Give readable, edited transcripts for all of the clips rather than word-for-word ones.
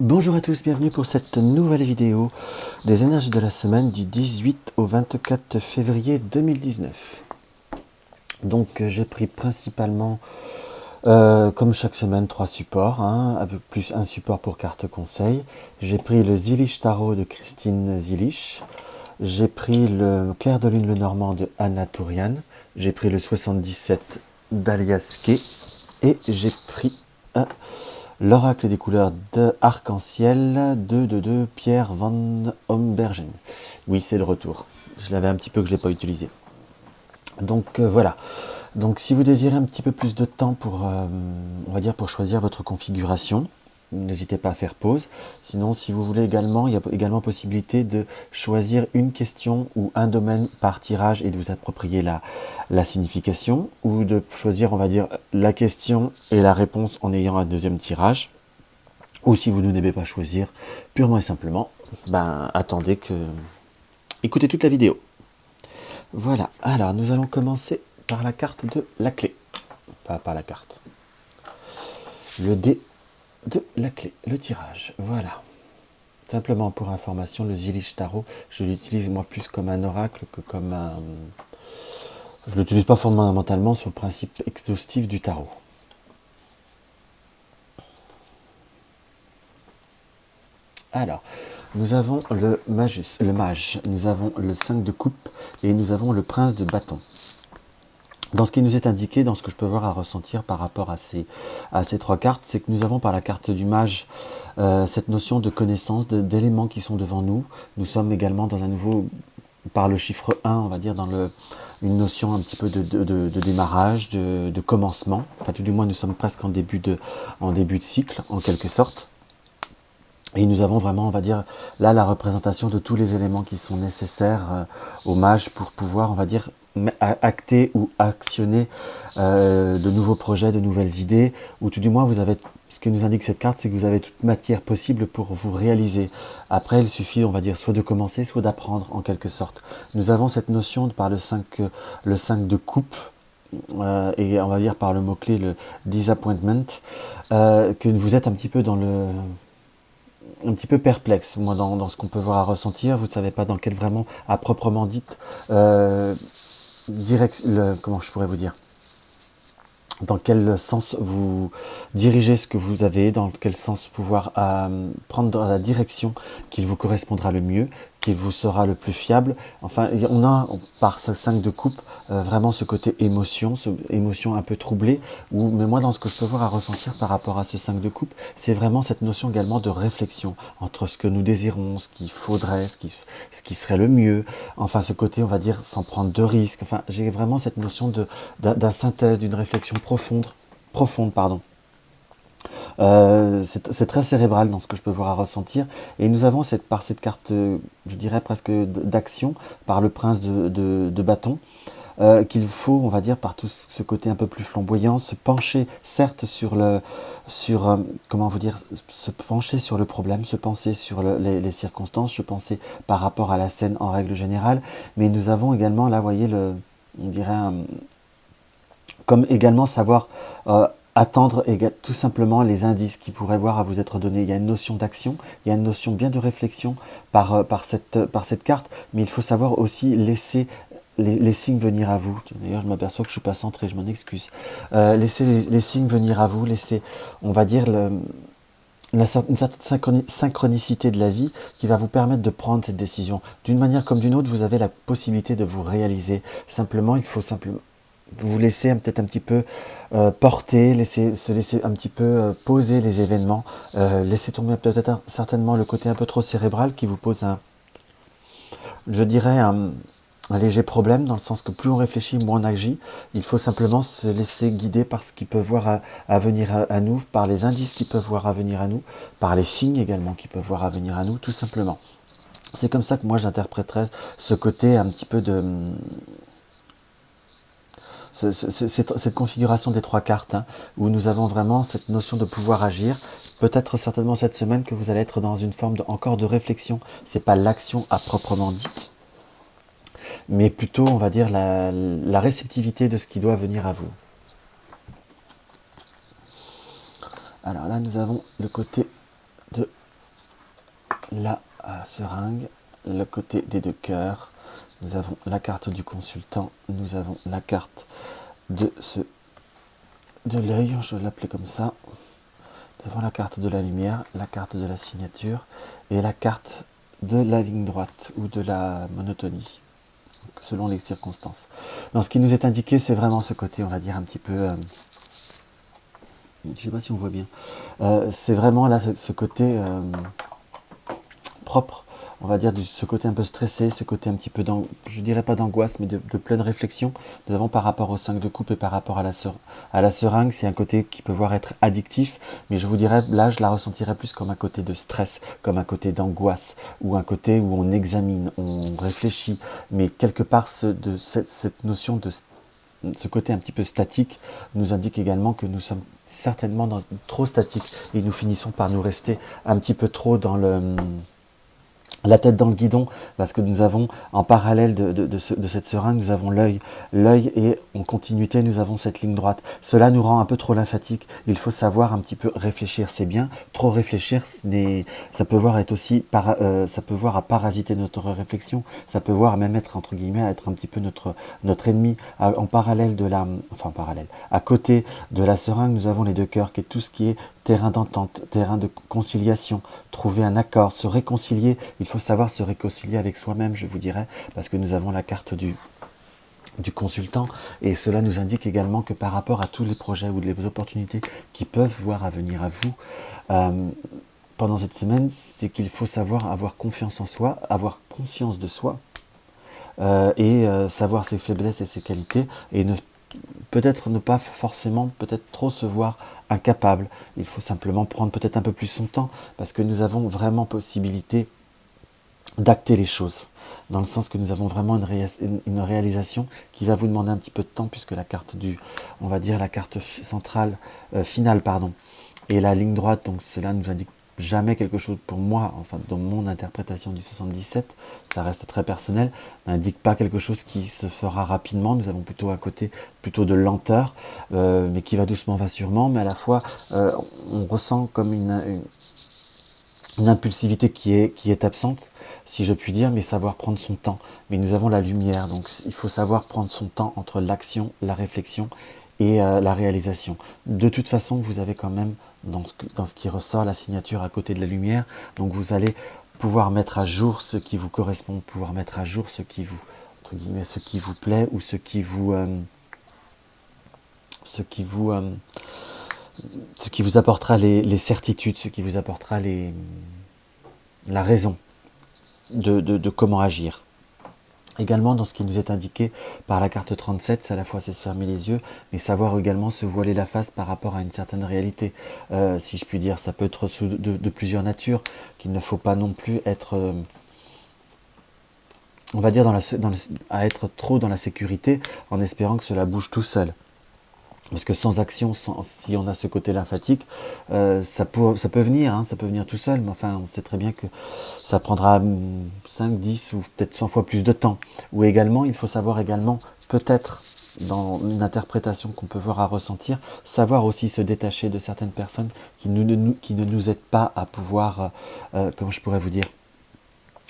Bonjour à tous, bienvenue pour cette nouvelle vidéo des énergies de la semaine du 18 au 24 février 2019. Donc j'ai pris principalement, comme chaque semaine, 3 supports, avec plus un support pour carte conseil. J'ai pris le Zilish Tarot de Christine Zilish. J'ai pris le Clair de Lune le Normand de Anna Tourian. J'ai pris le 77 d'Alias Kay. Et j'ai pris l'oracle des couleurs de Arc-en-Ciel de Pierre van Hombergen. Oui, c'est le retour. Je l'avais un petit peu que je ne l'ai pas utilisé. Donc voilà. Donc si vous désirez un petit peu plus de temps pour, on va dire, pour choisir votre configuration, n'hésitez pas à faire pause. Sinon, si vous voulez également, il y a également possibilité de choisir une question ou un domaine par tirage et de vous approprier la signification, ou de choisir, on va dire, la question et la réponse en ayant un deuxième tirage. Ou si vous ne devez pas choisir, purement et simplement, attendez que... Écoutez toute la vidéo. Voilà, alors nous allons commencer par la carte de la clé. Pas par la carte. Le dé de la clé, le tirage, voilà. Simplement pour information, le Zilish Tarot, je l'utilise moi plus comme un oracle que comme un... Je ne l'utilise pas fondamentalement sur le principe exhaustif du tarot. Alors, nous avons le mage, nous avons le 5 de coupe et nous avons le prince de bâton. Dans ce qui nous est indiqué, dans ce que je peux voir à ressentir par rapport à ces trois cartes, c'est que nous avons par la carte du mage cette notion de connaissance, d'éléments qui sont devant nous. Nous sommes également dans un nouveau, par le chiffre 1, on va dire, dans une notion un petit peu de démarrage, de commencement. Enfin, tout du moins, nous sommes presque en début de cycle, en quelque sorte. Et nous avons vraiment, on va dire, là, la représentation de tous les éléments qui sont nécessaires au mage pour pouvoir, on va dire, acter ou actionner de nouveaux projets, de nouvelles idées, ou tout du moins, vous avez, ce que nous indique cette carte, c'est que vous avez toute matière possible pour vous réaliser. Après, il suffit, on va dire, soit de commencer, soit d'apprendre, en quelque sorte. Nous avons cette notion, par le 5 de coupe, et on va dire par le mot-clé, le disappointment, que vous êtes un petit peu un petit peu perplexe, moi, dans ce qu'on peut voir à ressentir. Vous ne savez pas dans quel vraiment, à proprement dit, comment je pourrais vous dire, dans quel sens vous dirigez ce que vous avez, dans quel sens pouvoir prendre la direction qui vous correspondra le mieux, qui vous sera le plus fiable. Enfin, on a, par ce 5 de coupe, vraiment ce côté émotion, émotion un peu troublée, mais moi, dans ce que je peux voir à ressentir par rapport à ce 5 de coupe, c'est vraiment cette notion également de réflexion entre ce que nous désirons, ce qu'il faudrait, ce qui serait le mieux, enfin ce côté, on va dire, sans prendre de risques. Enfin, j'ai vraiment cette notion d'un synthèse, d'une réflexion profonde, pardon. C'est très cérébral dans ce que je peux voir à ressentir. Et nous avons par cette carte, je dirais presque d'action, par le prince de bâton, qu'il faut, on va dire, par tout ce côté un peu plus flamboyant, se pencher, certes, comment vous dire, se pencher sur le problème, se pencher sur les circonstances, se pencher par rapport à la scène en règle générale. Mais nous avons également, là, vous voyez, on dirait comme également savoir attendre tout simplement les indices qui pourraient voir à vous être donnés. Il y a une notion d'action, il y a une notion bien de réflexion par cette carte, mais il faut savoir aussi laisser les signes venir à vous. D'ailleurs, je m'aperçois que je ne suis pas centré, je m'en excuse. Laissez les signes venir à vous, laissez, on va dire, une certaine synchronicité de la vie qui va vous permettre de prendre cette décision. D'une manière comme d'une autre, vous avez la possibilité de vous réaliser. Simplement, il faut simplement vous laisser peut-être un petit peu porter, se laisser un petit peu poser les événements, laisser tomber peut-être certainement le côté un peu trop cérébral qui vous pose je dirais un léger problème, dans le sens que plus on réfléchit, moins on agit. Il faut simplement se laisser guider par ce qu'ils peuvent voir à venir à nous, par les indices qu'ils peuvent voir à venir à nous, par les signes également qu'ils peuvent voir à venir à nous, tout simplement. C'est comme ça que moi j'interpréterais ce côté un petit peu de... cette configuration des trois cartes, où nous avons vraiment cette notion de pouvoir agir. Peut-être certainement cette semaine que vous allez être dans une forme encore de réflexion. C'est pas l'action à proprement dite, mais plutôt, on va dire, la réceptivité de ce qui doit venir à vous. Alors là, nous avons le côté de la seringue, le côté des deux cœurs, nous avons la carte du consultant, nous avons la carte de l'œil, je vais l'appeler comme ça. Nous avons la carte de la lumière, la carte de la signature et la carte de la ligne droite ou de la monotonie, selon les circonstances. Donc, ce qui nous est indiqué, c'est vraiment ce côté, on va dire, un petit peu... je ne sais pas si on voit bien. C'est vraiment là ce côté propre, on va dire, ce côté un peu stressé, ce côté un petit peu, je dirais pas d'angoisse, mais de pleine réflexion. Nous avons par rapport au 5 de coupe et par rapport à la seringue, c'est un côté qui peut voir être addictif, mais je vous dirais, là, je la ressentirais plus comme un côté de stress, comme un côté d'angoisse, ou un côté où on examine, on réfléchit, mais quelque part, cette notion de ce côté un petit peu statique nous indique également que nous sommes certainement trop statiques et nous finissons par nous rester un petit peu trop dans la tête dans le guidon, parce que nous avons en parallèle de cette seringue, nous avons l'œil. L'œil et en continuité, nous avons cette ligne droite. Cela nous rend un peu trop lymphatique. Il faut savoir un petit peu réfléchir, c'est bien. Trop réfléchir, ça peut voir être aussi, ça peut voir à parasiter notre réflexion. Ça peut voir même être entre guillemets, être un petit peu notre ennemi. En parallèle à côté de la seringue, nous avons les deux cœurs, qui est tout ce qui est terrain d'entente, terrain de conciliation, trouver un accord, se réconcilier. Il faut savoir se réconcilier avec soi-même, je vous dirais, parce que nous avons la carte du consultant, et cela nous indique également que par rapport à tous les projets ou les opportunités qui peuvent voir à venir à vous, pendant cette semaine, c'est qu'il faut savoir avoir confiance en soi, avoir conscience de soi, et savoir ses faiblesses et ses qualités, et peut-être ne pas forcément, peut-être trop se voir incapable. Il faut simplement prendre peut-être un peu plus son temps, parce que nous avons vraiment possibilité d'acter les choses, dans le sens que nous avons vraiment une réalisation qui va vous demander un petit peu de temps, puisque la carte on va dire la carte centrale, finale, pardon, et la ligne droite, donc cela nous indique jamais quelque chose pour moi, enfin dans mon interprétation du 77, ça reste très personnel, n'indique pas quelque chose qui se fera rapidement. Nous avons plutôt un côté plutôt de lenteur, mais qui va doucement, va sûrement, mais à la fois on ressent comme une impulsivité qui est absente, si je puis dire, mais savoir prendre son temps. Mais nous avons la lumière, donc il faut savoir prendre son temps entre l'action, la réflexion et la réalisation. De toute façon, vous avez quand même, dans ce qui ressort, la signature à côté de la lumière, donc vous allez pouvoir mettre à jour ce qui vous correspond, pouvoir mettre à jour ce qui vous, entre guillemets, ce qui vous plaît, ou ce qui vous apportera les certitudes, ce qui vous apportera la raison de comment agir. Également, dans ce qui nous est indiqué par la carte 37, c'est à la fois c'est se fermer les yeux, mais savoir également se voiler la face par rapport à une certaine réalité. Si je puis dire, ça peut être de plusieurs natures, qu'il ne faut pas non plus être, on va dire, à être trop dans la sécurité, en espérant que cela bouge tout seul. Parce que sans action, si on a ce côté lymphatique, ça peut venir, hein, ça peut venir tout seul, mais enfin, on sait très bien que ça prendra 5, 10 ou peut-être 100 fois plus de temps. Ou également, il faut savoir également, peut-être, dans une interprétation qu'on peut voir à ressentir, savoir aussi se détacher de certaines personnes qui ne nous aident pas à pouvoir, comment je pourrais vous dire,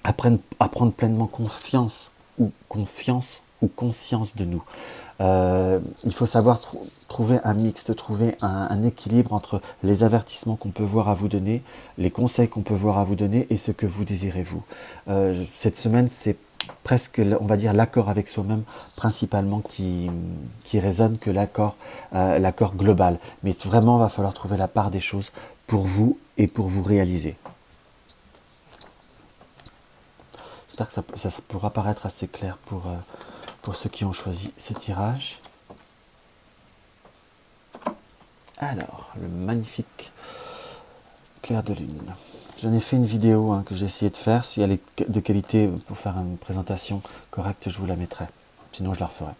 à prendre pleinement confiance ou conscience de nous. Il faut savoir trouver un mixte, trouver un équilibre entre les avertissements qu'on peut voir à vous donner, les conseils qu'on peut voir à vous donner et ce que vous désirez vous. Cette semaine, c'est presque, on va dire, l'accord avec soi-même principalement qui résonne que l'accord global. Mais vraiment, il va falloir trouver la part des choses pour vous et pour vous réaliser. J'espère que ça pourra paraître assez clair pour ceux qui ont choisi ce tirage. Alors, le magnifique clair de lune. J'en ai fait une vidéo que j'ai essayé de faire. Si elle est de qualité pour faire une présentation correcte, je vous la mettrai. Sinon, je la referai.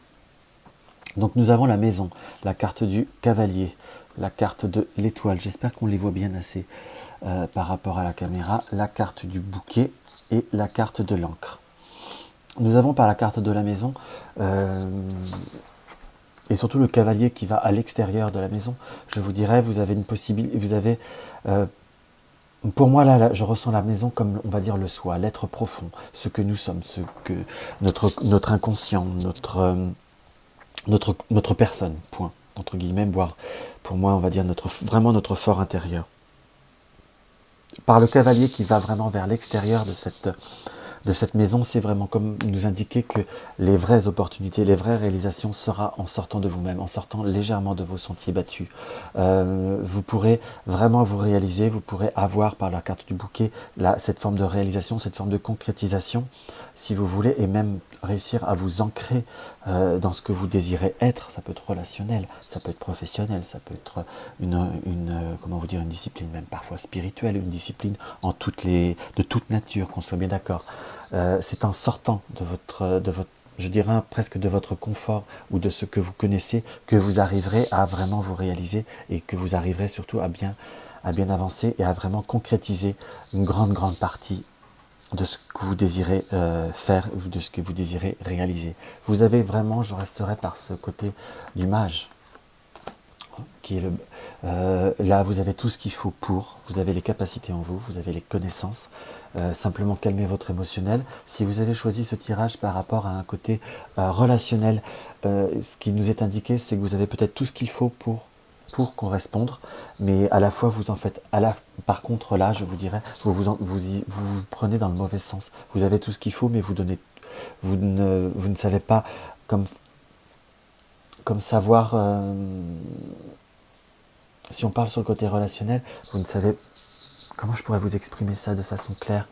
Donc, nous avons la maison, la carte du cavalier, la carte de l'étoile. J'espère qu'on les voit bien assez par rapport à la caméra. La carte du bouquet et la carte de l'encre. Nous avons par la carte de la maison et surtout le cavalier qui va à l'extérieur de la maison. Je vous dirais, vous avez une possibilité, vous avez Pour moi, là, je ressens la maison comme, on va dire, le soi, l'être profond, ce que nous sommes, ce que notre inconscient, notre personne, point, entre guillemets, voire, pour moi, on va dire, vraiment notre fort intérieur. Par le cavalier qui va vraiment vers l'extérieur de cette maison, c'est vraiment comme nous indiquer que les vraies opportunités, les vraies réalisations sera en sortant de vous-même, en sortant légèrement de vos sentiers battus. Vous pourrez vraiment vous réaliser, vous pourrez avoir par la carte du bouquet cette forme de réalisation, cette forme de concrétisation, si vous voulez, et même réussir à vous ancrer dans ce que vous désirez être. Ça peut être relationnel, ça peut être professionnel, ça peut être comment vous dire, une discipline même parfois spirituelle, une discipline de toute nature, qu'on soit bien d'accord. C'est en sortant de votre, je dirais presque de votre confort ou de ce que vous connaissez que vous arriverez à vraiment vous réaliser et que vous arriverez surtout à bien avancer et à vraiment concrétiser une grande partie de ce que vous désirez faire, de ce que vous désirez réaliser. Vous avez vraiment, je resterai par ce côté du mage, qui est là vous avez tout ce qu'il faut pour, vous avez les capacités en vous, vous avez les connaissances, simplement calmer votre émotionnel. Si vous avez choisi ce tirage par rapport à un côté relationnel, ce qui nous est indiqué, c'est que vous avez peut-être tout ce qu'il faut pour correspondre, mais à la fois vous en faites, par contre là je vous dirais, vous prenez dans le mauvais sens. Vous avez tout ce qu'il faut, mais vous ne savez pas comme savoir, si on parle sur le côté relationnel, vous ne savez, comment je pourrais vous exprimer ça de façon claire.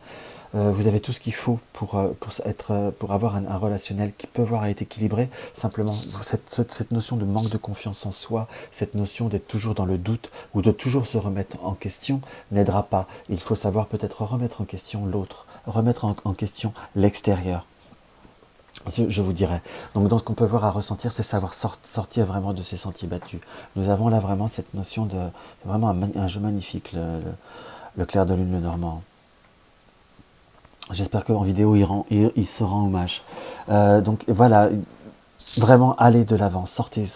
Vous avez tout ce qu'il faut pour avoir un relationnel qui peut voir être équilibré. Simplement, cette notion de manque de confiance en soi, cette notion d'être toujours dans le doute ou de toujours se remettre en question n'aidera pas. Il faut savoir peut-être remettre en question l'autre, remettre en question l'extérieur. Je vous dirais. Donc dans ce qu'on peut voir à ressentir, c'est savoir sortir vraiment de ces sentiers battus. Nous avons là vraiment cette notion de vraiment un jeu magnifique, le clair de lune, le normand. J'espère qu'en vidéo, il se rend hommage. Donc voilà, vraiment allez de l'avant, sortez,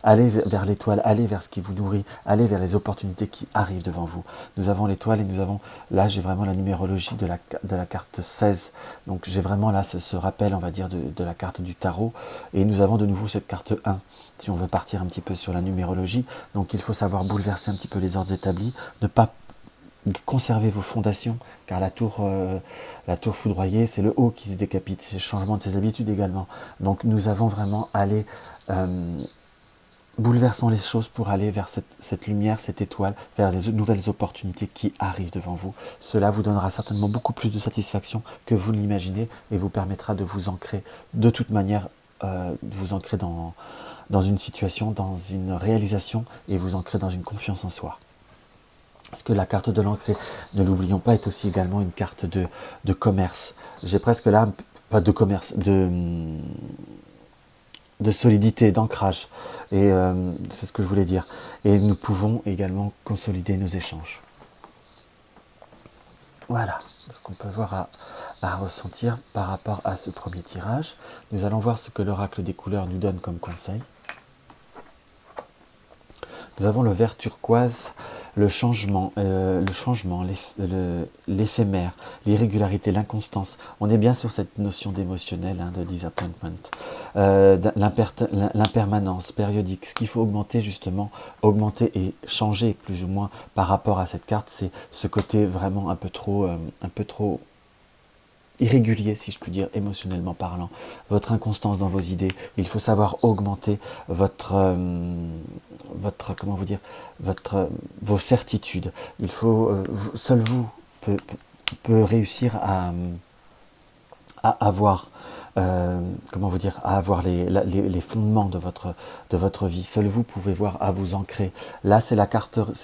allez vers l'étoile, allez vers ce qui vous nourrit, allez vers les opportunités qui arrivent devant vous. Nous avons l'étoile et nous avons, là j'ai vraiment la numérologie de la carte 16. Donc j'ai vraiment là ce rappel, on va dire, de la carte du tarot. Et nous avons de nouveau cette carte 1, si on veut partir un petit peu sur la numérologie. Donc il faut savoir bouleverser un petit peu les ordres établis, ne pas conservez vos fondations, car la tour foudroyée, c'est le haut qui se décapite, c'est le changement de ses habitudes également. Donc nous avons vraiment allé, bouleversons les choses pour aller vers cette lumière, cette étoile, vers les nouvelles opportunités qui arrivent devant vous. Cela vous donnera certainement beaucoup plus de satisfaction que vous ne l'imaginez et vous permettra de vous ancrer de toute manière, de vous ancrer dans une situation, dans une réalisation et vous ancrer dans une confiance en soi. Parce que la carte de l'ancré, ne l'oublions pas, est aussi également une carte de commerce. J'ai presque là, pas de commerce, de solidité, d'ancrage. Et c'est ce que je voulais dire. Et nous pouvons également consolider nos échanges. Voilà ce qu'on peut voir à ressentir par rapport à ce premier tirage. Nous allons voir ce que l'oracle des couleurs nous donne comme conseil. Nous avons le vert turquoise, le changement, l'éphémère, l'irrégularité, l'inconstance. On est bien sur cette notion d'émotionnel, de disappointment, l'impermanence périodique. Ce qu'il faut augmenter justement, augmenter et changer plus ou moins par rapport à cette carte, c'est ce côté vraiment un peu trop irrégulier, si je puis dire, émotionnellement parlant, votre inconstance dans vos idées. Il faut savoir augmenter vos certitudes. Il faut, seul vous peut réussir à avoir, à avoir les fondements de votre vie. Seul vous pouvez voir à vous ancrer. Là, c'est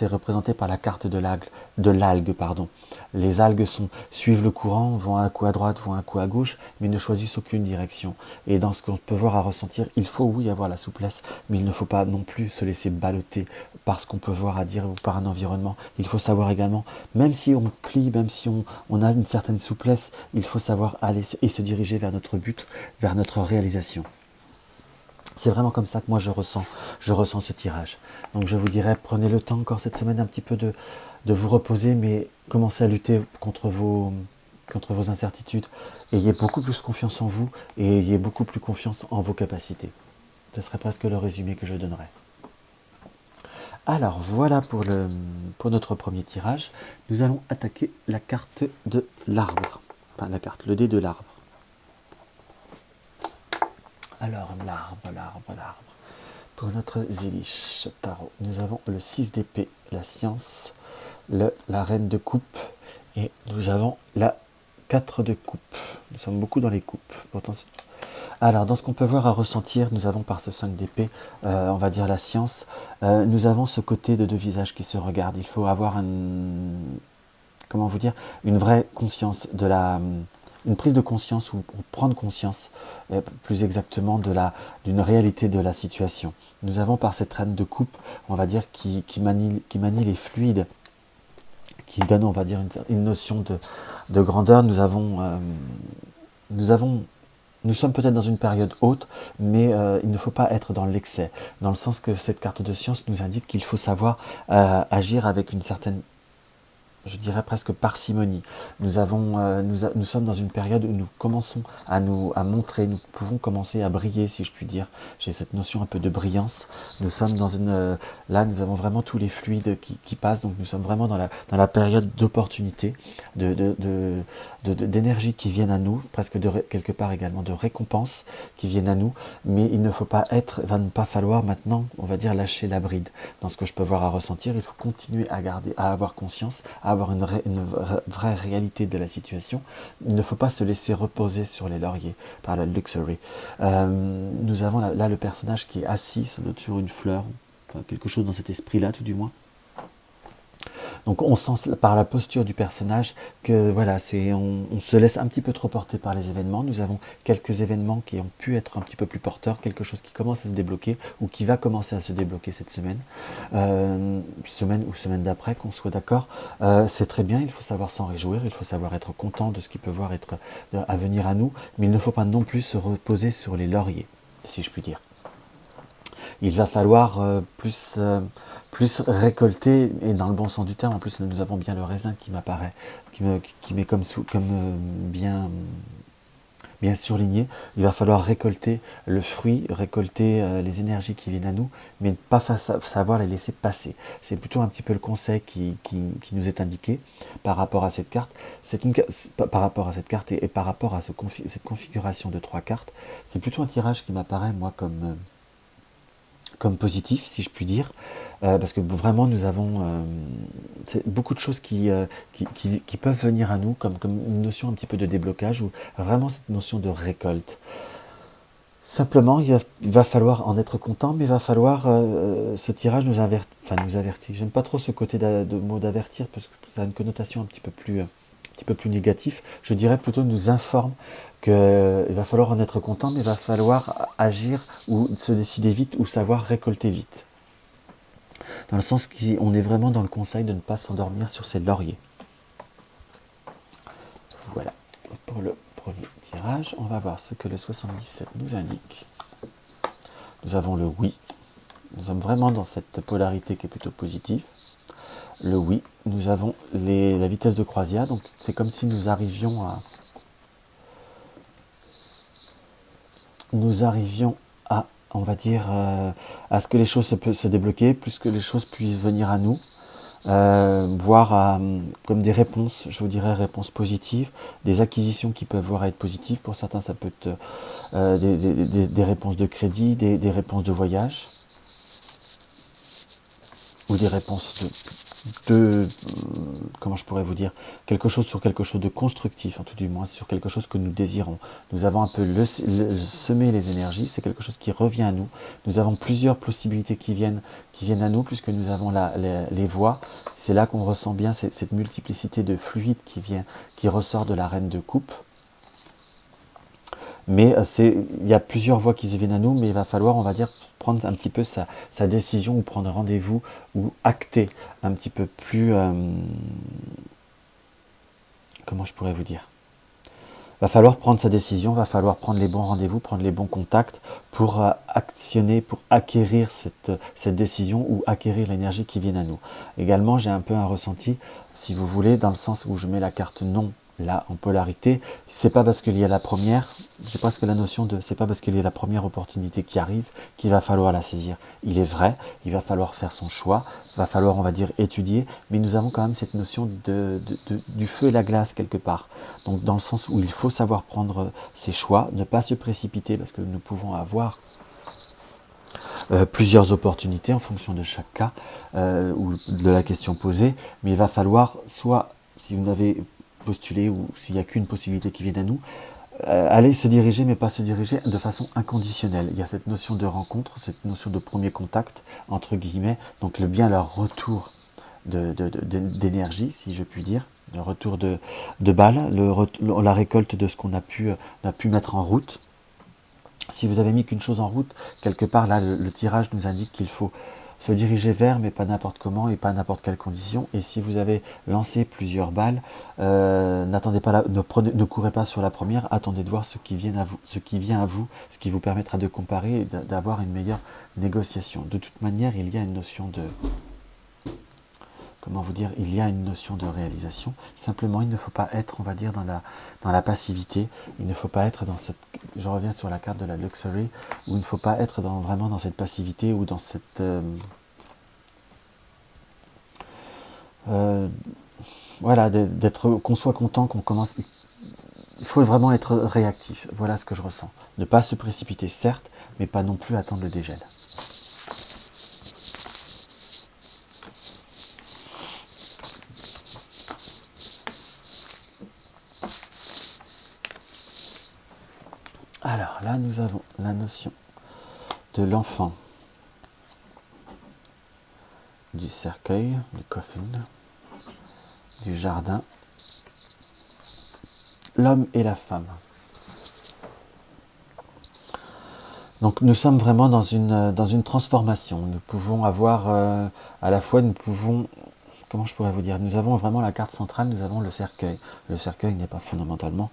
représenté par la carte de l'algue, pardon. Les algues suivent le courant, vont un coup à droite, vont un coup à gauche, mais ne choisissent aucune direction. Et dans ce qu'on peut voir à ressentir, il faut oui avoir la souplesse, mais il ne faut pas non plus se laisser balloter par ce qu'on peut voir à dire ou par un environnement. Il faut savoir également, même si on plie, même si on a une certaine souplesse, il faut savoir aller et se diriger vers notre but, vers notre réalisation. C'est vraiment comme ça que moi je ressens ce tirage. Donc je vous dirais, prenez le temps encore cette semaine un petit peu de vous reposer, mais commencez à lutter contre vos incertitudes. Ayez beaucoup plus confiance en vous et ayez beaucoup plus confiance en vos capacités. Ce serait presque le résumé que je donnerais. Alors voilà pour notre premier tirage. Nous allons attaquer la carte de l'arbre. Enfin la carte, le dé de l'arbre. Alors l'arbre. Pour notre Zélich Tarot, nous avons le 6 d'épée, la science, la reine de coupe, et nous avons la 4 de coupe. Nous sommes beaucoup dans les coupes. Alors, dans ce qu'on peut voir à ressentir, nous avons par ce 5 d'épée, on va dire la science, nous avons ce côté de deux visages qui se regardent. Il faut avoir comment vous dire, une vraie conscience une prise de conscience ou prendre conscience, plus exactement, d'une réalité de la situation. Nous avons par cette reine de coupe, on va dire, qui manie les fluides, qui donne, on va dire, une notion de grandeur. Nous sommes peut-être dans une période haute, mais il ne faut pas être dans l'excès, dans le sens que cette carte de science nous indique qu'il faut savoir agir avec une certaine, je dirais presque parcimonie. Nous sommes dans une période où nous commençons à montrer, nous pouvons commencer à briller, si je puis dire. J'ai cette notion un peu de brillance. Nous sommes là, nous avons vraiment tous les fluides qui passent, donc nous sommes vraiment dans la période d'opportunité, d'énergie qui viennent à nous, presque quelque part également de récompenses qui viennent à nous, mais il ne faut pas va ne pas falloir maintenant, on va dire, lâcher la bride. Dans ce que je peux voir à ressentir, il faut continuer à avoir conscience, à avoir une vraie réalité de la situation. Il ne faut pas se laisser reposer sur les lauriers par la luxury. Nous avons là le personnage qui est assis sur une fleur, enfin, quelque chose dans cet esprit-là tout du moins. Donc on sent par la posture du personnage que voilà, on se laisse un petit peu trop porter par les événements. Nous avons quelques événements qui ont pu être un petit peu plus porteurs, quelque chose qui commence à se débloquer ou qui va commencer à se débloquer cette semaine, semaine d'après, qu'on soit d'accord. C'est très bien, il faut savoir s'en réjouir, il faut savoir être content de ce qui peut voir être à venir à nous, mais il ne faut pas non plus se reposer sur les lauriers, si je puis dire. Il va falloir plus récolter, et dans le bon sens du terme. En plus nous avons bien le raisin qui m'apparaît, qui m'est comme bien surligné. Il va falloir récolter le fruit, récolter les énergies qui viennent à nous, mais ne pas savoir les laisser passer. C'est plutôt un petit peu le conseil qui nous est indiqué par rapport à cette carte. Par rapport à cette carte et par rapport à cette configuration de 3 cartes, c'est plutôt un tirage qui m'apparaît moi comme positif, si je puis dire, parce que vraiment nous avons beaucoup de choses qui peuvent venir à nous, comme une notion un petit peu de déblocage, ou vraiment cette notion de récolte. Simplement, il va falloir en être content, mais il va falloir, ce tirage nous avertit. J'aime pas trop ce côté de mot d'avertir, parce que ça a une connotation un petit peu plus négatif. Je dirais plutôt nous informe qu'il va falloir en être content, mais il va falloir agir ou se décider vite ou savoir récolter vite. Dans le sens qu'on est vraiment dans le conseil de ne pas s'endormir sur ses lauriers. Voilà, pour le premier tirage, on va voir ce que le 77 nous indique. Nous avons le oui. Nous sommes vraiment dans cette polarité qui est plutôt positive. Le oui. Nous avons la vitesse de croisière, donc c'est comme si nous arrivions à, on va dire, à ce que les choses se débloquer, plus que les choses puissent venir à nous, voire comme des réponses, je vous dirais réponses positives, des acquisitions qui peuvent voir être positives. Pour certains, ça peut être des réponses de crédit, des réponses de voyage, ou des réponses comment je pourrais vous dire, quelque chose de constructif, tout du moins sur quelque chose que nous désirons. Nous avons un peu semé les énergies, c'est quelque chose qui revient à nous. Nous avons plusieurs possibilités qui viennent à nous, puisque nous avons les voies. C'est là qu'on ressent bien cette multiplicité de fluides qui ressort de la reine de coupe. Mais il y a plusieurs voies qui viennent à nous, mais il va falloir, on va dire, prendre un petit peu sa décision, ou prendre rendez-vous, ou acter un petit peu plus... comment je pourrais vous dire ? Va falloir prendre sa décision, va falloir prendre les bons rendez-vous, prendre les bons contacts pour actionner, pour acquérir cette décision ou acquérir l'énergie qui vient à nous. Également, j'ai un peu un ressenti, si vous voulez, dans le sens où je mets la carte non là en polarité. C'est pas parce qu'il y a la première, j'ai presque la notion de, c'est pas parce qu'il y a la première opportunité qui arrive qu'il va falloir la saisir. Il est vrai, il va falloir faire son choix, il va falloir, on va dire, étudier, mais nous avons quand même cette notion du feu et la glace quelque part. Donc dans le sens où il faut savoir prendre ses choix, ne pas se précipiter parce que nous pouvons avoir plusieurs opportunités en fonction de chaque cas ou de la question posée, mais il va falloir soit, si vous n'avez postulé ou s'il n'y a qu'une possibilité qui vient à nous, aller se diriger, mais pas se diriger de façon inconditionnelle. Il y a cette notion de rencontre, cette notion de premier contact, entre guillemets, donc bien leur retour d'énergie, si je puis dire, le retour de balles, la récolte de ce qu'on a pu mettre en route. Si vous avez mis qu'une chose en route, quelque part, là, le tirage nous indique qu'il faut se diriger vers, mais pas n'importe comment et pas n'importe quelle condition. Et si vous avez lancé plusieurs balles, n'attendez pas ne courez pas sur la première, attendez de voir ce qui vient à vous, ce qui vous permettra de comparer et d'avoir une meilleure négociation. De toute manière, il y a une notion de... Comment vous dire, il y a une notion de réalisation. Simplement, il ne faut pas être, on va dire, dans la passivité. Il ne faut pas être dans cette... Je reviens sur la carte de la luxury, où il ne faut pas être vraiment dans cette passivité ou dans cette... voilà, qu'on soit content, qu'on commence... Il faut vraiment être réactif. Voilà ce que je ressens. Ne pas se précipiter, certes, mais pas non plus attendre le dégel. Alors là, nous avons la notion de l'enfant, du cercueil, du coffin, du jardin, l'homme et la femme. Donc nous sommes vraiment dans une transformation. Nous pouvons avoir, à la fois, nous pouvons, comment je pourrais vous dire, nous avons vraiment la carte centrale, nous avons le cercueil. Le cercueil n'est pas fondamentalement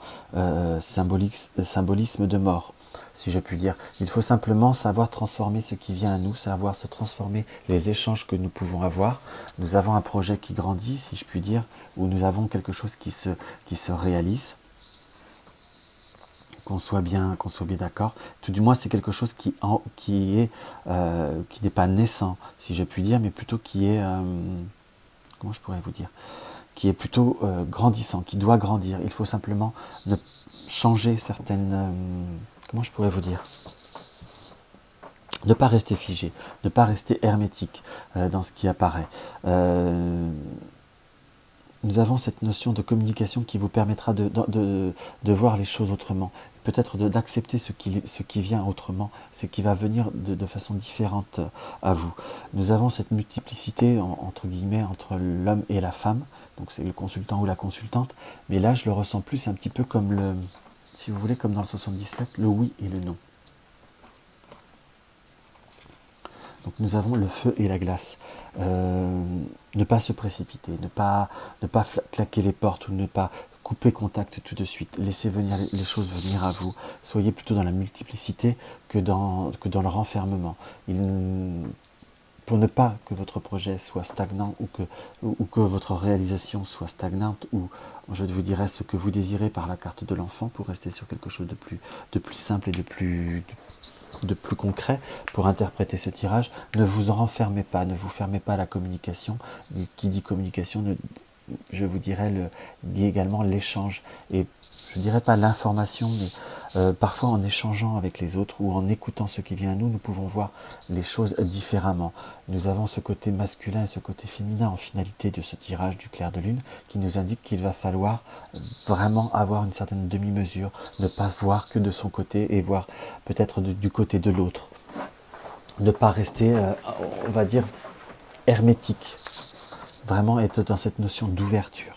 symbolisme de mort, si je puis dire. Il faut simplement savoir transformer ce qui vient à nous, savoir se transformer les échanges que nous pouvons avoir. Nous avons un projet qui grandit, si je puis dire, où nous avons quelque chose qui se réalise. Qu'on soit bien d'accord. Tout du moins, c'est quelque chose qui n'est pas naissant, si je puis dire, mais plutôt qui est, comment je pourrais vous dire, qui est plutôt grandissant, qui doit grandir. Il faut simplement changer certaines, comment je pourrais vous dire, ne pas rester figé, ne pas rester hermétique dans ce qui apparaît. Nous avons cette notion de communication qui vous permettra de voir les choses autrement, peut-être d'accepter ce qui vient autrement, ce qui va venir de façon différente à vous. Nous avons cette multiplicité, entre guillemets, entre l'homme et la femme, donc c'est le consultant ou la consultante, mais là je le ressens plus un petit peu comme si vous voulez, comme dans le 77, le oui et le non. Donc nous avons le feu et la glace. Ne pas se précipiter, ne pas claquer les portes ou ne pas couper contact tout de suite. Laissez venir les choses venir à vous. Soyez plutôt dans la multiplicité que dans le renfermement. Pour ne pas que votre projet soit stagnant ou que votre réalisation soit stagnante, ou je vous dirais ce que vous désirez par la carte de l'enfant, pour rester sur quelque chose de plus simple et de plus concret pour interpréter ce tirage. Ne vous en renfermez pas, ne vous fermez pas à la communication. Qui dit communication, je vous dirais, dit également l'échange. Et je ne dirais pas l'information, mais parfois en échangeant avec les autres ou en écoutant ce qui vient à nous, nous pouvons voir les choses différemment. Nous avons ce côté masculin et ce côté féminin en finalité de ce tirage du clair de lune qui nous indique qu'il va falloir vraiment avoir une certaine demi-mesure, ne pas voir que de son côté et voir peut-être du côté de l'autre. Ne pas rester, on va dire, hermétique. Vraiment être dans cette notion d'ouverture.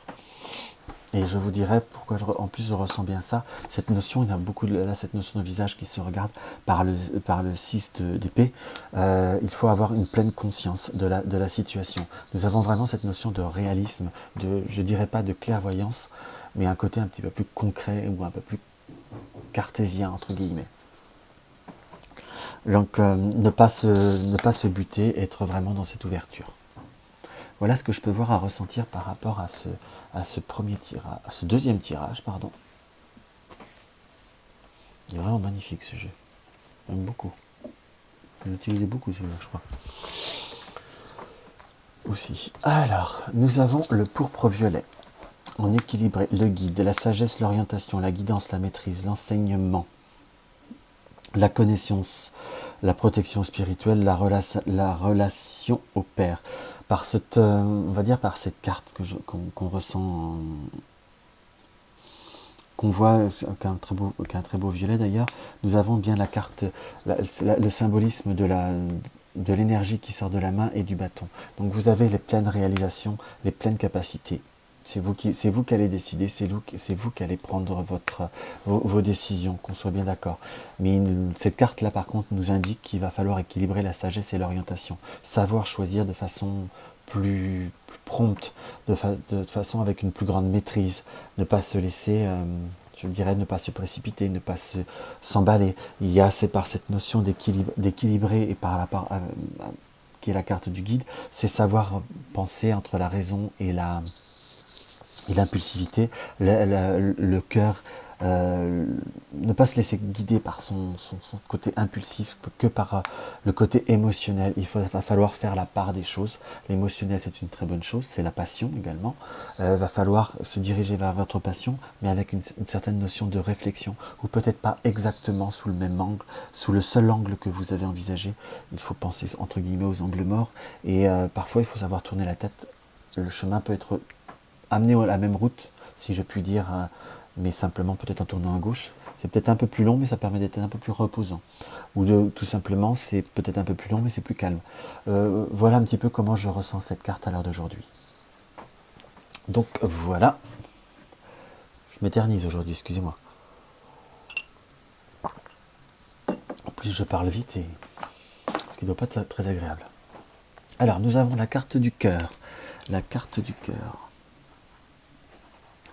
Et je vous dirais pourquoi en plus je ressens bien ça. Cette notion, il y a beaucoup là, cette notion de visage qui se regarde par le 6 d'épée. Il faut avoir une pleine conscience de la situation. Nous avons vraiment cette notion de réalisme, je dirais pas de clairvoyance, mais un côté un petit peu plus concret ou un peu plus cartésien, entre guillemets. Donc ne pas se buter, être vraiment dans cette ouverture. Voilà ce que je peux voir à ressentir par rapport à ce premier tirage, à ce deuxième tirage, pardon. Il est vraiment magnifique ce jeu. J'aime beaucoup. Je l'ai utilisé beaucoup celui-là, je crois. Aussi. Alors, nous avons le pourpre violet. En équilibré, le guide, la sagesse, l'orientation, la guidance, la maîtrise, l'enseignement, la connaissance, la protection spirituelle, la relation au Père. Par cette, on va dire par cette carte qu'on ressent, qu'on voit, qu'un très beau violet d'ailleurs, nous avons bien la carte, le symbolisme de l'énergie qui sort de la main et du bâton. Donc vous avez les pleines réalisations, les pleines capacités. C'est vous qui allez décider, c'est vous qui allez prendre vos décisions, qu'on soit bien d'accord. Mais cette carte-là, par contre, nous indique qu'il va falloir équilibrer la sagesse et l'orientation. Savoir choisir de façon plus prompte, de façon avec une plus grande maîtrise. Ne pas se laisser, je dirais, ne pas se précipiter, ne pas s'emballer. C'est par cette notion d'équilibrer et par rapport à, qui est la carte du guide, c'est savoir penser entre la raison et l'impulsivité, le cœur, ne pas se laisser guider par son côté impulsif que par le côté émotionnel. Va falloir faire la part des choses. L'émotionnel, c'est une très bonne chose, c'est la passion également. Va falloir se diriger vers votre passion, mais avec une certaine notion de réflexion, ou peut-être pas exactement sous le même angle, sous le seul angle que vous avez envisagé. Il faut penser entre guillemets aux angles morts, et parfois il faut savoir tourner la tête. Le chemin peut être amener à la même route, si je puis dire, mais simplement peut-être en tournant à gauche. C'est peut-être un peu plus long, mais ça permet d'être un peu plus reposant. Ou tout simplement, c'est peut-être un peu plus long, mais c'est plus calme. Voilà un petit peu comment je ressens cette carte à l'heure d'aujourd'hui. Donc voilà. Je m'éternise aujourd'hui, excusez-moi. En plus, je parle vite, et ce qui ne doit pas être très agréable. Alors, nous avons la carte du cœur. La carte du cœur.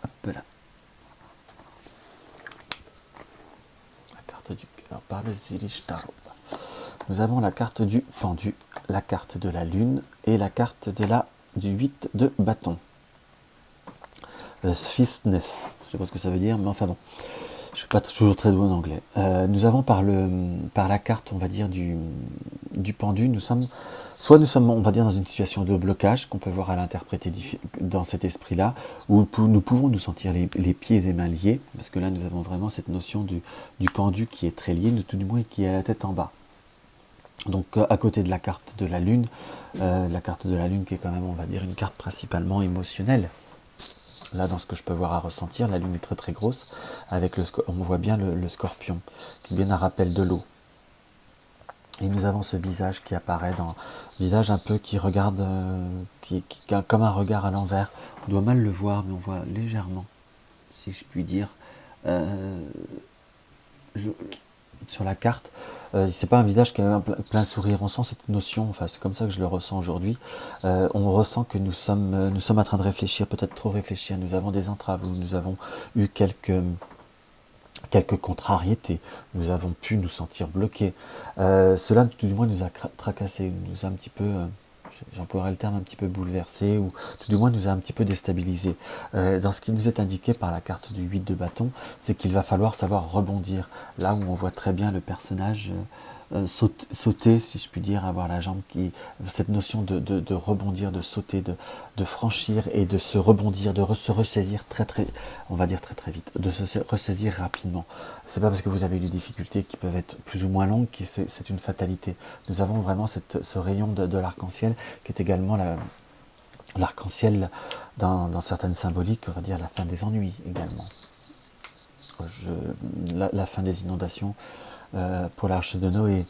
Hop là. La carte du cœur par le Zilish Tarot. Nous avons la carte du pendu, la carte de la lune et la carte du 8 de bâton. Sphinx. Je ne sais pas ce que ça veut dire, mais enfin bon. Je ne suis pas toujours très doué en anglais. Nous avons par la carte, on va dire, du pendu, nous sommes, on va dire, dans une situation de blocage qu'on peut voir à l'interpréter dans cet esprit-là, où nous pouvons nous sentir les pieds et mains liés, parce que là, nous avons vraiment cette notion du pendu qui est très lié, tout du moins qui est à la tête en bas. Donc à côté de la carte de la lune qui est quand même, on va dire, une carte principalement émotionnelle. Là, dans ce que je peux voir à ressentir, la lune est très très grosse, avec on voit bien le scorpion, qui est bien un rappel de l'eau. Et nous avons ce visage qui apparaît visage un peu qui regarde, qui a comme un regard à l'envers. On doit mal le voir, mais on voit légèrement, si je puis dire, sur la carte. C'est pas un visage qui a un plein sourire. On sent cette notion, enfin c'est comme ça que je le ressens aujourd'hui. On ressent que nous sommes en train de réfléchir, peut-être trop réfléchir. Nous avons des entraves, nous avons eu quelques contrariétés, nous avons pu nous sentir bloqués. Cela, tout du moins, nous a tracassé, nous a un petit peu, j'emploierais le terme, un petit peu bouleversé, ou tout du moins nous a un petit peu déstabilisé. Dans ce qui nous est indiqué par la carte du 8 de bâton, c'est qu'il va falloir savoir rebondir. Là où on voit très bien le personnage sauter, si je puis dire, avoir la jambe cette notion de rebondir, de sauter, de franchir et de se rebondir, de se ressaisir on va dire très vite, de se ressaisir rapidement. C'est pas parce que vous avez des difficultés qui peuvent être plus ou moins longues que c'est une fatalité. Nous avons vraiment ce rayon de l'arc-en-ciel qui est également l'arc-en-ciel dans certaines symboliques, on va dire la fin des ennuis également. La fin des inondations, pour l'arche de Noé.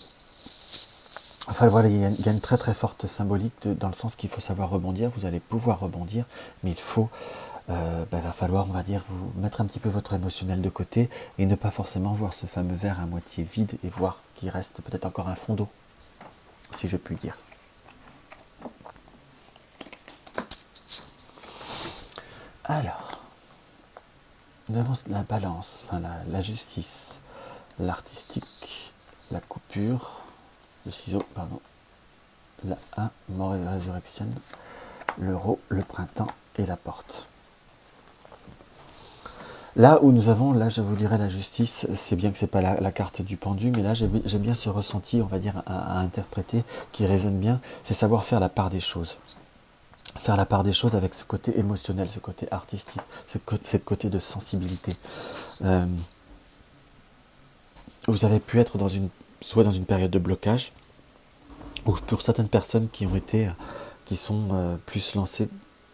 Enfin voilà, il y a une très très forte symbolique dans le sens qu'il faut savoir rebondir. Vous allez pouvoir rebondir, mais il va falloir, on va dire, vous mettre un petit peu votre émotionnel de côté et ne pas forcément voir ce fameux verre à moitié vide et voir qu'il reste peut-être encore un fond d'eau, si je puis dire. Alors, nous avons la balance, enfin la justice, l'artistique, la coupure, le ciseau, pardon, la 1, mort et résurrection, l'euro, le printemps et la porte. Là où nous avons, là je vous dirais la justice, c'est bien que c'est pas la carte du pendu, mais là j'ai bien ce ressenti, on va dire, à interpréter, qui résonne bien, c'est savoir faire la part des choses. Faire la part des choses avec ce côté émotionnel, ce côté artistique, ce côté de sensibilité. Vous avez pu être soit dans une période de blocage, ou pour certaines personnes qui sont plus lancées,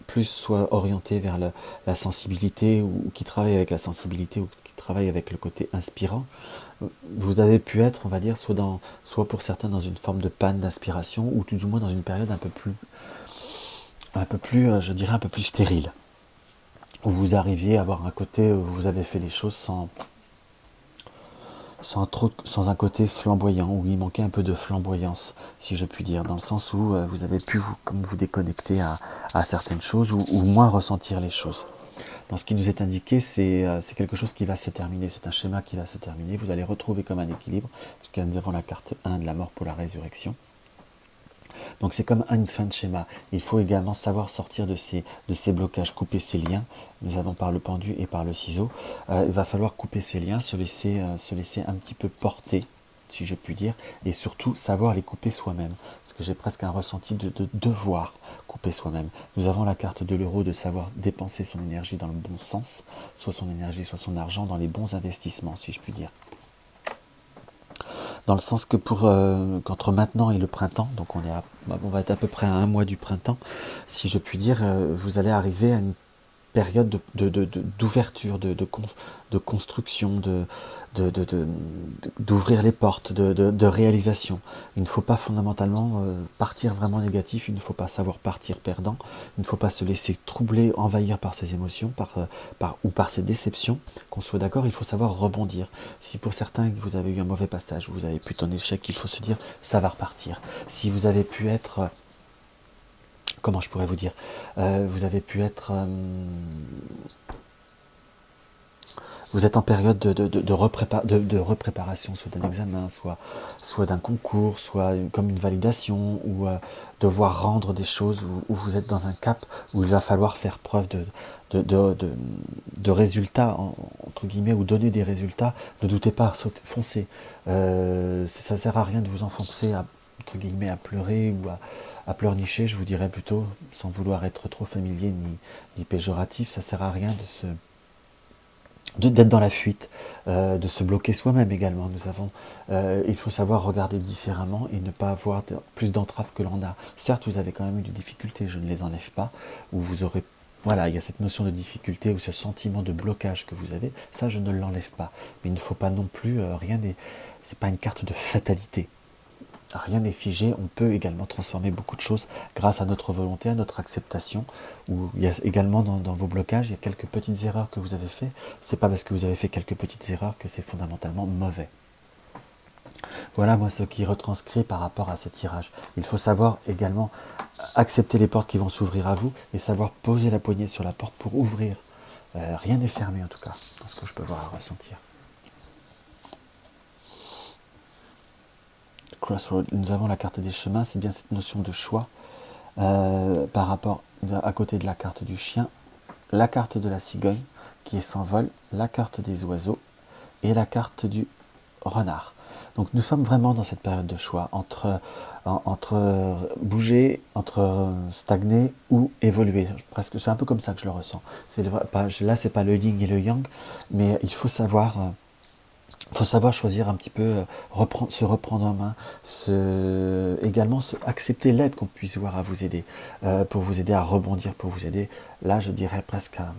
plus soit orientées vers la sensibilité, ou qui travaillent avec la sensibilité, ou qui travaillent avec le côté inspirant, vous avez pu être, on va dire, soit pour certains dans une forme de panne d'inspiration, ou tout du moins dans une période un peu plus, je dirais, un peu plus stérile, où vous arriviez à avoir un côté où vous avez fait les choses sans un côté flamboyant, où il manquait un peu de flamboyance, si je puis dire, dans le sens où vous avez pu vous déconnecter à certaines choses, ou moins ressentir les choses. Dans ce qui nous est indiqué, c'est quelque chose qui va se terminer, c'est un schéma qui va se terminer, vous allez retrouver comme un équilibre, parce que nous avons la carte 1 de la mort pour la résurrection. Donc c'est comme une fin de schéma. Il faut également savoir sortir de ces blocages, couper ces liens. Nous avons par le pendu et par le ciseau. Il va falloir couper ces liens, se laisser un petit peu porter, si je puis dire, et surtout savoir les couper soi-même. Parce que j'ai presque un ressenti de devoir couper soi-même. Nous avons la carte de l'euro, de savoir dépenser son énergie dans le bon sens, soit son énergie, soit son argent, dans les bons investissements, si je puis dire. Dans le sens que qu'entre maintenant et le printemps, donc on va être à peu près à un mois du printemps, si je puis dire, vous allez arriver à une période d'ouverture, de construction, d'ouvrir les portes, de réalisation. Il ne faut pas fondamentalement partir vraiment négatif, il ne faut pas savoir partir perdant, il ne faut pas se laisser troubler, envahir par ses émotions ou par ses déceptions, qu'on soit d'accord, il faut savoir rebondir. Si pour certains vous avez eu un mauvais passage, vous avez pu ton échec, il faut se dire ça va repartir. Si vous avez pu être... Comment je pourrais vous dire, vous avez pu être... vous êtes en période de repréparation, soit d'un examen, soit d'un concours, soit comme une validation, ou devoir rendre des choses, où vous êtes dans un cap où il va falloir faire preuve de résultats, entre guillemets, ou donner des résultats. Ne doutez pas, foncez. Ça ne sert à rien de vous enfoncer, entre guillemets, à pleurer ou à pleurnicher, je vous dirais plutôt, sans vouloir être trop familier ni péjoratif. Ça ne sert à rien d'être dans la fuite, de se bloquer soi-même également. Il faut savoir regarder différemment et ne pas avoir plus d'entraves que l'on a. Certes, vous avez quand même eu des difficultés, je ne les enlève pas, où vous aurez... Voilà, il y a cette notion de difficulté ou ce sentiment de blocage que vous avez, ça je ne l'enlève pas. Mais il ne faut pas non plus, c'est pas une carte de fatalité. Rien n'est figé, on peut également transformer beaucoup de choses grâce à notre volonté, à notre acceptation. Où il y a également dans vos blocages, il y a quelques petites erreurs que vous avez fait. C'est pas parce que vous avez fait quelques petites erreurs que c'est fondamentalement mauvais. Voilà moi ce qui retranscrit par rapport à ce tirage. Il faut savoir également accepter les portes qui vont s'ouvrir à vous et savoir poser la poignée sur la porte pour ouvrir. Rien n'est fermé en tout cas, dans ce que je peux voir et ressentir. Crossroad, nous avons la carte des chemins, c'est bien cette notion de choix par rapport à côté de la carte du chien, la carte de la cigogne qui s'envole, la carte des oiseaux et la carte du renard. Donc nous sommes vraiment dans cette période de choix entre bouger, entre stagner ou évoluer. Presque, c'est un peu comme ça que je le ressens. Là, c'est pas le yin et le yang, mais il faut savoir choisir un petit peu, se reprendre en main, également accepter l'aide qu'on puisse voir à vous aider, pour vous aider à rebondir, pour vous aider, là je dirais presque un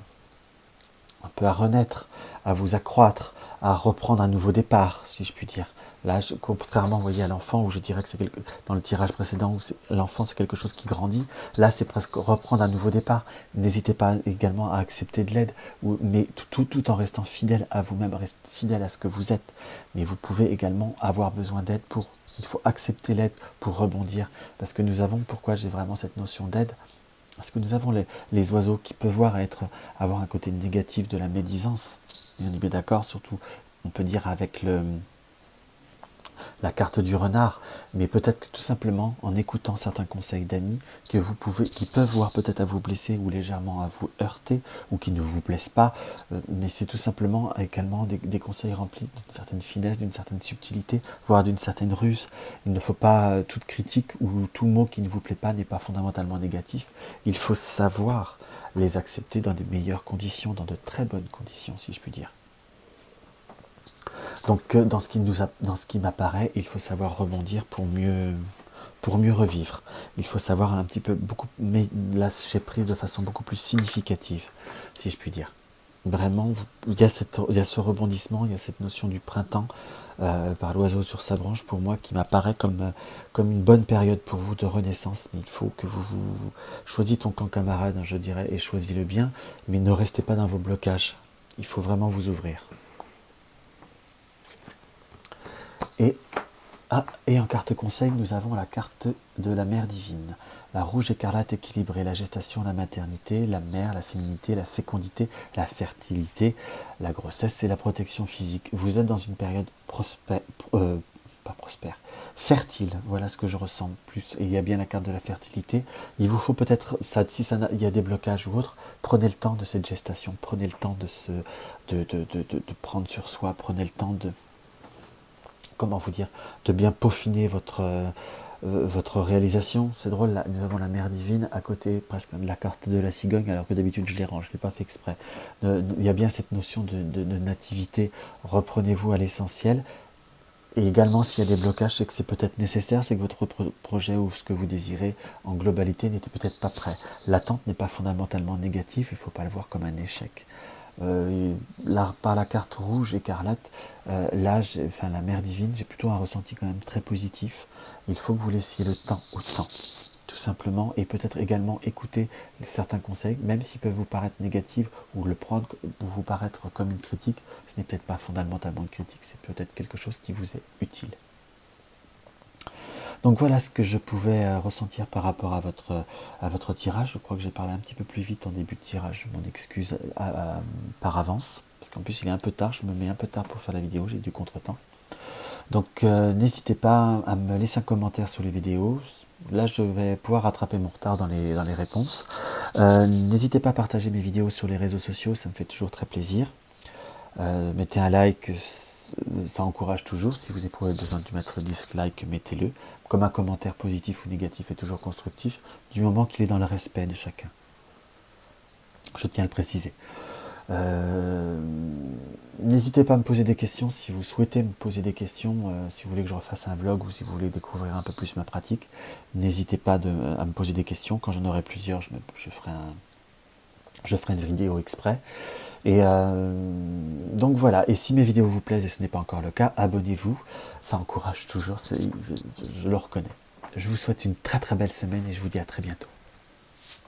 peu à renaître, à vous accroître, à reprendre un nouveau départ, si je puis dire. Là, contrairement, vous voyez, à l'enfant, où je dirais que c'est dans le tirage précédent, où l'enfant c'est quelque chose qui grandit, là c'est presque reprendre un nouveau départ. N'hésitez pas également à accepter de l'aide, mais tout en restant fidèle à vous-même, fidèle à ce que vous êtes. Mais vous pouvez également avoir besoin d'aide il faut accepter l'aide pour rebondir, parce que pourquoi j'ai vraiment cette notion d'aide, Parce que nous avons les oiseaux qui peuvent avoir un côté négatif de la médisance. Et on est bien d'accord, surtout, on peut dire avec la carte du renard, mais peut-être que tout simplement en écoutant certains conseils d'amis qui peuvent voir peut-être à vous blesser ou légèrement à vous heurter ou qui ne vous blessent pas, mais c'est tout simplement également des conseils remplis d'une certaine finesse, d'une certaine subtilité, voire d'une certaine ruse. Il ne faut pas toute critique ou tout mot qui ne vous plaît pas n'est pas fondamentalement négatif. Il faut savoir les accepter dans des meilleures conditions, dans de très bonnes conditions, si je puis dire. Donc dans ce qui m'apparaît, il faut savoir rebondir pour mieux revivre. Il faut savoir un petit peu mais là j'ai pris de façon beaucoup plus significative, si je puis dire. Vraiment, il y a ce rebondissement, il y a cette notion du printemps par l'oiseau sur sa branche pour moi qui m'apparaît comme une bonne période pour vous de renaissance. Mais il faut que vous choisissez ton camp camarade, je dirais, et choisissez-le bien, mais ne restez pas dans vos blocages. Il faut vraiment vous ouvrir. Et en carte conseil, nous avons la carte de la mère divine. La rouge écarlate équilibrée, la gestation, la maternité, la mère, la féminité, la fécondité, la fertilité, la grossesse et la protection physique. Vous êtes dans une période fertile, voilà ce que je ressens plus. Et il y a bien la carte de la fertilité. Il vous faut peut-être, si il y a des blocages ou autres, prenez le temps de cette gestation, prenez le temps de prendre sur soi, prenez le temps comment vous dire, de bien peaufiner votre réalisation. C'est drôle, là, nous avons la mère divine à côté presque de la carte de la cigogne, alors que d'habitude je les range, je ne l'ai pas fait exprès. Il y a bien cette notion de nativité, reprenez-vous à l'essentiel. Et également, s'il y a des blocages, c'est que c'est peut-être nécessaire, c'est que votre projet ou ce que vous désirez en globalité n'était peut-être pas prêt. L'attente n'est pas fondamentalement négative, il ne faut pas le voir comme un échec. Par la carte rouge écarlate, la mère divine, j'ai plutôt un ressenti quand même très positif. Il faut que vous laissiez le temps au temps, tout simplement, et peut-être également écouter certains conseils, même s'ils peuvent vous paraître négatifs ou vous paraître comme une critique. Ce n'est peut-être pas fondamentalement une critique, c'est peut-être quelque chose qui vous est utile. Donc voilà ce que je pouvais ressentir par rapport à votre tirage. Je crois que j'ai parlé un petit peu plus vite en début de tirage, je m'en excuse par avance, parce qu'en plus il est un peu tard, je me mets un peu tard pour faire la vidéo, j'ai du contretemps. Donc n'hésitez pas à me laisser un commentaire sous les vidéos. Là je vais pouvoir rattraper mon retard dans les réponses. N'hésitez pas à partager mes vidéos sur les réseaux sociaux, ça me fait toujours très plaisir. Mettez un like, ça encourage toujours. Si vous éprouvez besoin de mettre dislike, mettez-le. Comme un commentaire positif ou négatif est toujours constructif, du moment qu'il est dans le respect de chacun. Je tiens à le préciser. N'hésitez pas à me poser des questions si vous souhaitez me poser des questions, si vous voulez que je refasse un vlog ou si vous voulez découvrir un peu plus ma pratique. N'hésitez pas à me poser des questions. Quand j'en aurai plusieurs, je ferai une vidéo exprès. Et donc voilà, et si mes vidéos vous plaisent et ce n'est pas encore le cas, abonnez-vous, ça encourage toujours, je le reconnais. Je vous souhaite une très très belle semaine et je vous dis à très bientôt.